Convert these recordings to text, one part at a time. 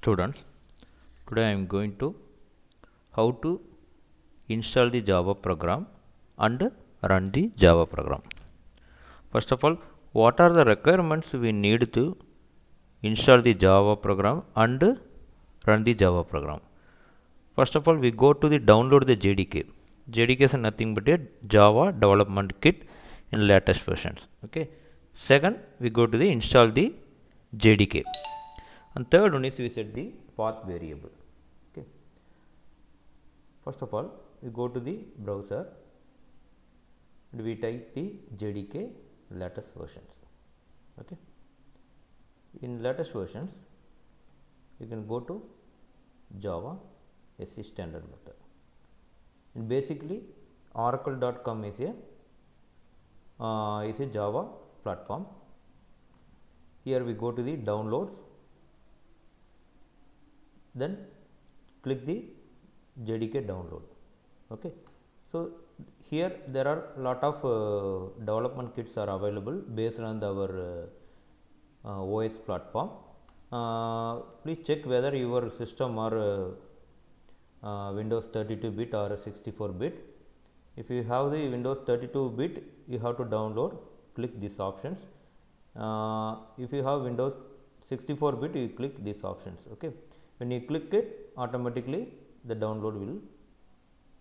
Students, today I am going to how to install the Java program and run the Java program. First of all, what are the requirements we need to install the Java program and run the Java program? First of all, we go to the download the JDK. JDK is nothing but a Java development kit in latest versions. Okay. Second, we go to the install the JDK. And third one is we set the path variable. Okay. First of all, we go to the browser and we type the JDK latest versions. Okay. In latest versions, you can go to Java SC standard method. And basically, Oracle.com is a Java platform. Here we go to the downloads. Then click the JDK download. Okay. So here there are lot of development kits are available based on our OS platform. Please check whether your system are Windows 32-bit or 64-bit. If you have the Windows 32-bit, you have to download. Click these options. If you have Windows 64-bit, you click these options. Okay. When you click it, automatically the download will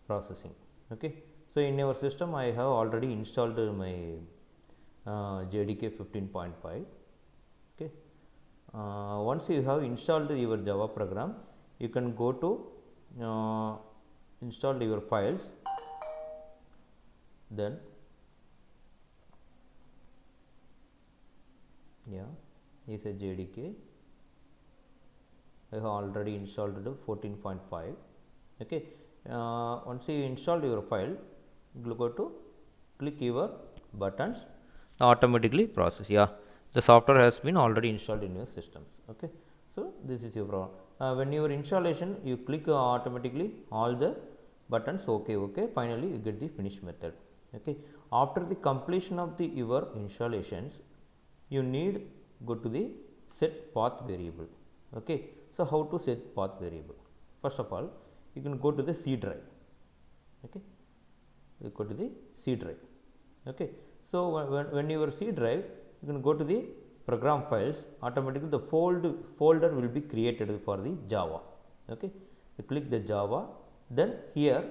processing. Okay. So in your system, I have already installed my JDK 15.5. Okay. Once you have installed your Java program, you can go to install your files. Then is a JDK. I have already installed 14.5. Okay. Once you install your file, you go to click your buttons, automatically process. The software has been already installed in your systems. Okay. So this is your problem. When your installation, you click automatically all the buttons. Okay. Finally, you get the finish method. Okay. After the completion of your installations, you need go to the set path variable. Okay. So how to set path variable? First of all, you can go to the C drive. Okay. You go to the C drive. Okay. So when your C drive, you can go to the program files. Automatically, the folder will be created for the Java. Okay. You click the Java. Then here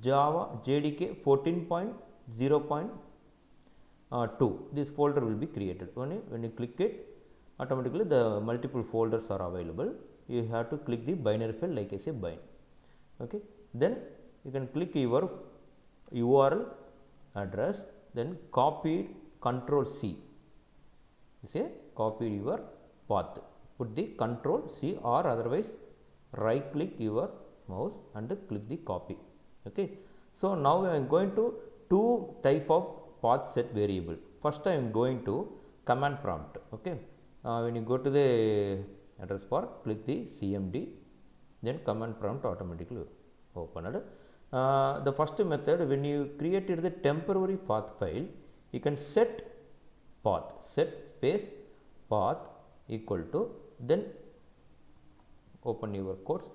Java JDK 14.0.2. This folder will be created. When you click it, automatically the multiple folders are available. You have to click the binary file like I say bind. Okay. Then you can click your URL address, then copy Control C. Say copy your path. Put the Control C or otherwise right click your mouse and click the copy. Okay. So now I am going to two type of path set variable. First I am going to command prompt. Okay. When you go to the address bar, click the CMD, then command prompt automatically opened. The first method, when you created the temporary path file, you can set path, set space path equal to, then open your quotes,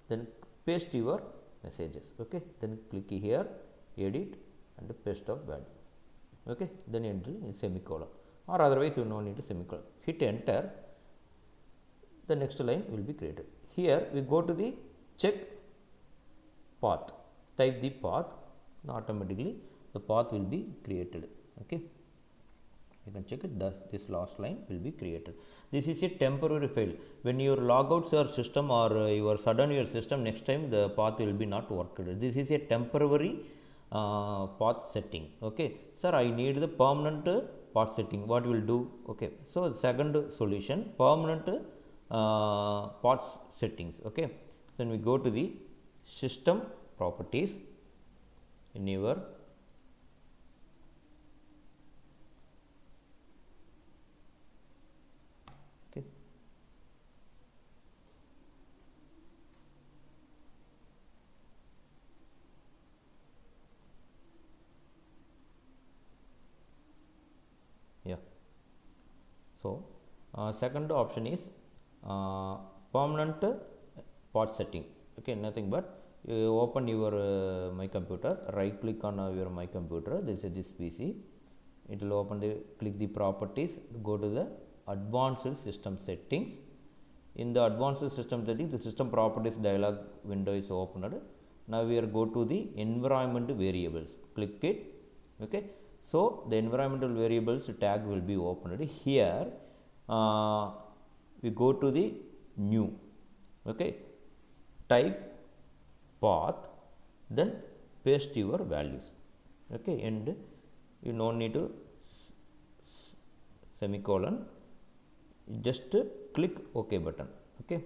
then paste your messages. Okay. Then click here, edit and paste of value. Okay. Then enter semicolon, or otherwise you no need a semicolon. Hit enter, the next line will be created. Here we go to the check path, type the path, automatically the path will be created. Okay. You can check it, thus this last line will be created. This is a temporary file. When you log out your system or you are shut down your system, next time the path will be not worked. This is a temporary path setting. Okay. Sir, I need the permanent path setting. What will do? Okay. So second solution, permanent path settings. Okay. So when we go to the system properties in your So second option is permanent path setting. Okay, nothing but you open your my computer, right click on your my computer, this is this PC, it will open the, click the properties, go to the advanced system settings. In the advanced system settings, the system properties dialog window is opened. Now we are go to the environment variables, click it. Okay, so the environmental variables tag will be opened here. We go to the new, okay, type path, then paste your values, okay, and you no need to semicolon, just click OK button. Okay,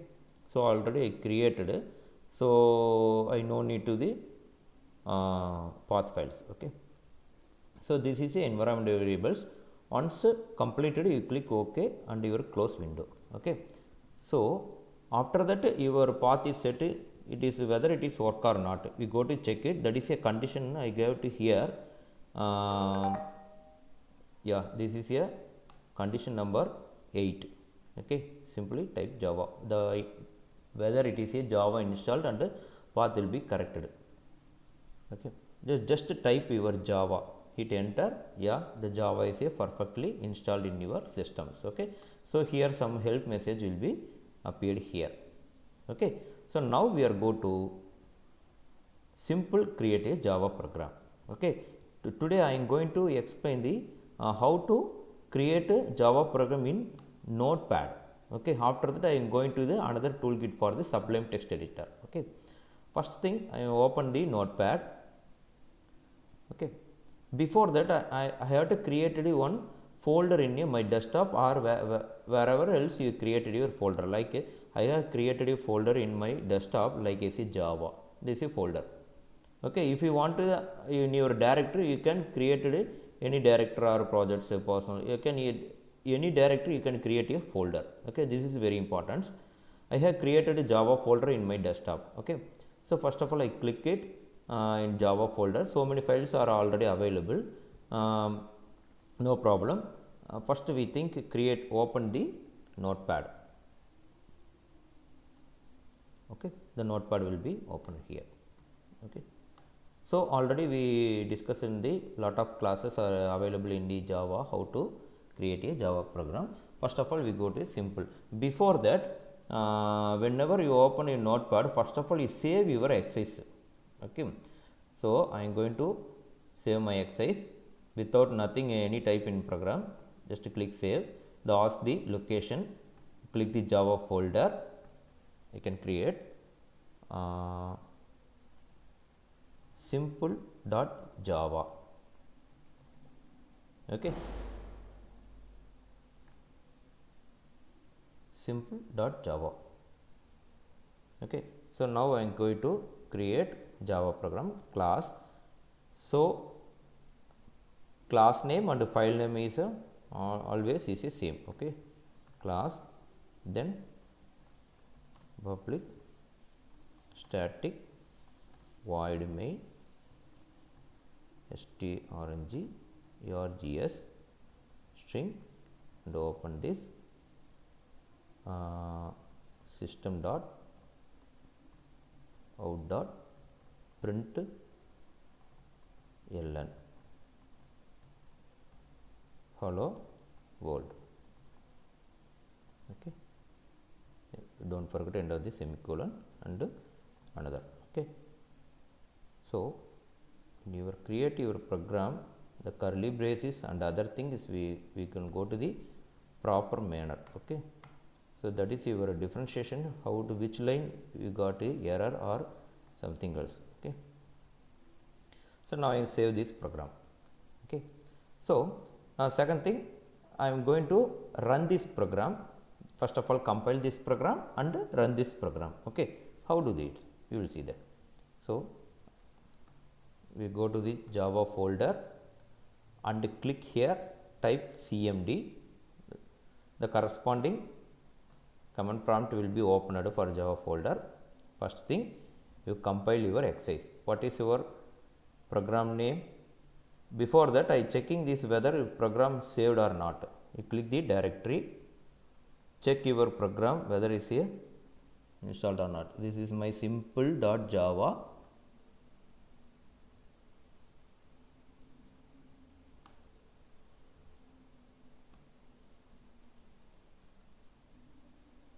so already I created, so I no need to the path files. Okay, so this is the environment variables. Once completed, you click OK and your close window. Okay, so after that your path is set, it is whether it is work or not, we go to check it. That is a condition I gave to here. Yeah, this is a condition number 8. Okay, simply type Java, the whether it is a Java installed and path will be corrected. Okay, just type your Java, hit enter. Yeah, the Java is a perfectly installed in your systems. Okay, so here some help message will be appeared here. Okay, so now we are go to simple create a Java program. Okay, today I am going to explain the how to create a Java program in Notepad. Okay, after that I am going to the another toolkit for the Sublime Text Editor. Okay, first thing I open the Notepad. Okay, before that I have to create one folder in my desktop or wherever else you created your folder. Like I have created a folder in my desktop like as a Java, this is a folder. Okay, if you want to in your directory, you can create any directory or projects personal, you can any directory you can create a folder. Okay, this is very important. I have created a Java folder in my desktop. Okay, so first of all I click it in Java folder, so many files are already available, no problem. First we think create, open the Notepad. Okay, the Notepad will be open here. Okay, so already we discussed in the lot of classes are available in the Java how to create a Java program. First of all we go to simple. Before that whenever you open a Notepad, first of all you save your exercise. Okay, so I am going to save my exercise without nothing any type in program, just click save. The ask the location, click the Java folder, you can create simple.java. Okay, simple.java. Okay, so now I am going to create Java program class. So class name and file name is always is the same. Okay, class, then public static void main strng args string, and open this system dot out dot print ln hello world. Okay, don't forget to enter the semicolon and another. Okay, so when you create your program, the curly braces and other things we can go to the proper manner. Okay, so that is your differentiation, how to which line you got a error or something else. Okay, so now I save this program. Okay, so second thing, I am going to run this program. First of all compile this program and run this program. Okay, how do it, you will see that. So we go to the Java folder and click here, type cmd, the corresponding command prompt will be opened for Java folder. First thing, you compile your exercise. What is your program name? Before that I checking this whether program saved or not. You click the directory, check your program whether is a installed or not. This is my simple.java.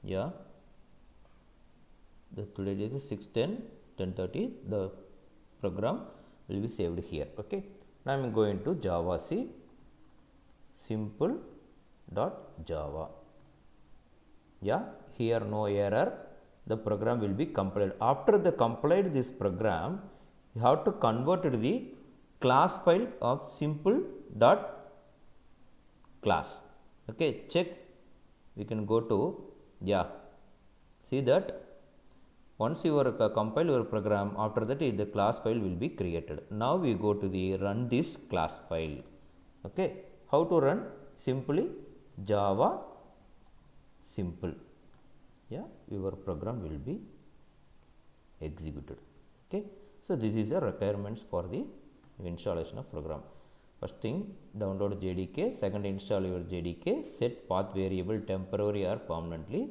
Yeah, the today date is 6/10/10/30. The program will be saved here. Okay, now I am going to Java C simple.java. Yeah, here no error, the program will be compiled. After the compiled this program, you have to convert the class file of simple.class. Okay, check, we can go to, yeah, see that once you compile your program, after that the class file will be created. Now we go to the run this class file. Okay, how to run? Simply Java simple. Yeah, your program will be executed. Okay, so this is the requirements for the installation of program. First thing, download JDK. Second, install your JDK. Set path variable temporary or permanently.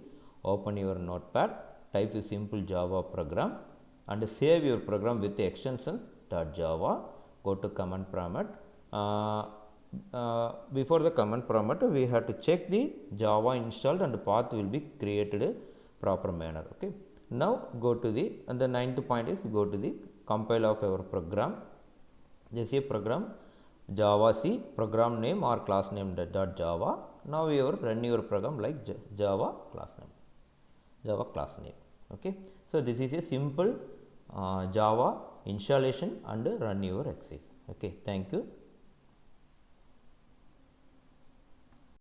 Open your notepad, type a simple Java program and save your program with the extension .java. Go to command prompt. Before the command prompt, we have to check the Java installed and path will be created proper manner. Okay, now go to the, and the ninth point is go to the compile of our program. This is a program Java C, program name or class name .java. Now you run your program like Java class name. Okay, so this is a simple Java installation and run your exercise. Okay, thank you.